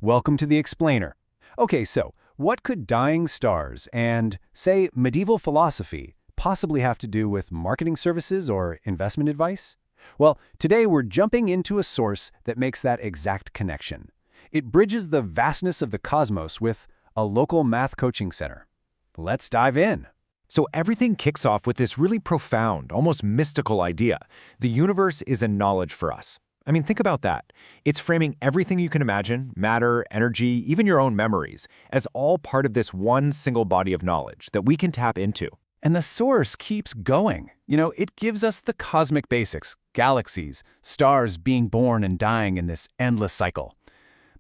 Welcome to the Explainer. Okay, so what could dying stars and, say, medieval philosophy possibly have to do with marketing services or investment advice? Well, today we're jumping into a source that makes that exact connection. It bridges the vastness of the cosmos with a local math coaching center. Let's dive in. So everything kicks off with this really profound, almost mystical idea. The universe is a knowledge for us. I mean, think about that. It's framing everything you can imagine, matter, energy, even your own memories, as all part of this one single body of knowledge that we can tap into. And the source keeps going. It gives us the cosmic basics, galaxies, stars being born and dying in this endless cycle.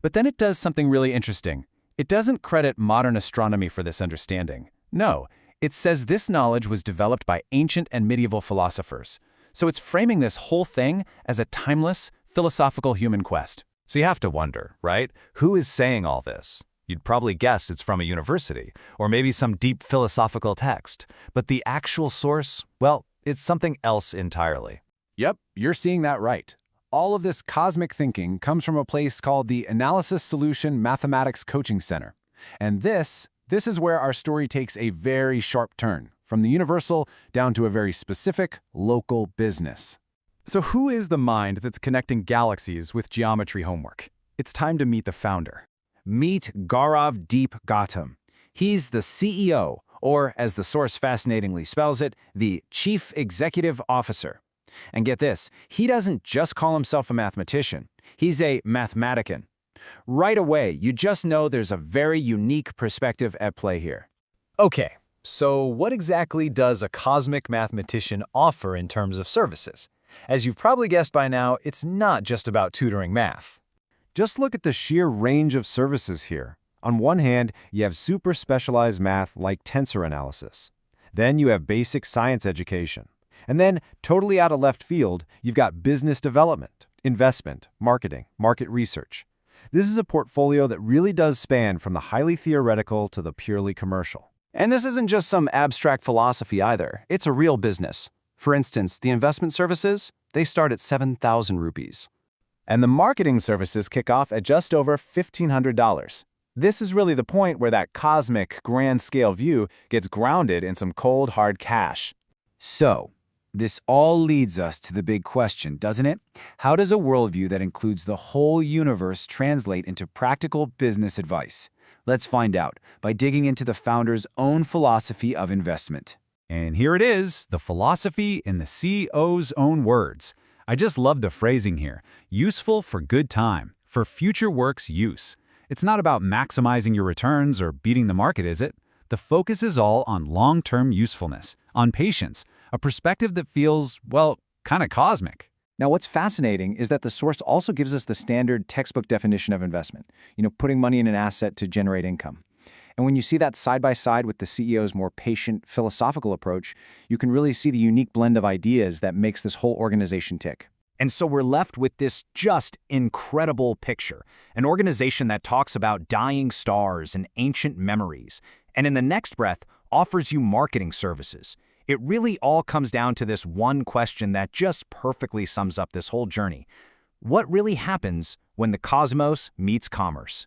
But then it does something really interesting. It doesn't credit modern astronomy for this understanding. No, it says this knowledge was developed by ancient and medieval philosophers. So it's framing this whole thing as a timeless, philosophical human quest. So you have to wonder, right? Who is saying all this? You'd probably guess it's from a university, or maybe some deep philosophical text. But the actual source, well, it's something else entirely. Yep, you're seeing that right. All of this cosmic thinking comes from a place called the Analysis Solution Mathematics Coaching Center. And this is where our story takes a very sharp turn, from the universal down to a very specific, local business. So who is the mind that's connecting galaxies with geometry homework? It's time to meet the founder. Meet Gaurav Deep Gautam. He's the CEO, or as the source fascinatingly spells it, the Chief Executive Officer. And get this, he doesn't just call himself a mathematician. He's a mathematician. Right away, you just know there's a very unique perspective at play here. Okay, so what exactly does a cosmic mathematician offer in terms of services? As you've probably guessed by now, it's not just about tutoring math. Just look at the sheer range of services here. On one hand, you have super specialized math like tensor analysis. Then you have basic science education. And then, totally out of left field, you've got business development, investment, marketing, market research. This is a portfolio that really does span from the highly theoretical to the purely commercial. And this isn't just some abstract philosophy either. It's a real business. For instance, the investment services, they start at 7,000 rupees. And the marketing services kick off at just over $1,500. This is really the point where that cosmic, grand-scale view gets grounded in some cold, hard cash. So, this all leads us to the big question, doesn't it? How does a worldview that includes the whole universe translate into practical business advice? Let's find out by digging into the founder's own philosophy of investment. And here it is, the philosophy in the CEO's own words. I just love the phrasing here. Useful for good time, for future work's use. It's not about maximizing your returns or beating the market, is it? The focus is all on long-term usefulness, on patience, a perspective that feels, well, kind of cosmic. Now, what's fascinating is that the source also gives us the standard textbook definition of investment, putting money in an asset to generate income. And when you see that side by side with the CEO's more patient, philosophical approach, you can really see the unique blend of ideas that makes this whole organization tick. And so we're left with this just incredible picture, an organization that talks about dying stars and ancient memories, and in the next breath offers you marketing services. It really all comes down to this one question that just perfectly sums up this whole journey. What really happens when the cosmos meets commerce?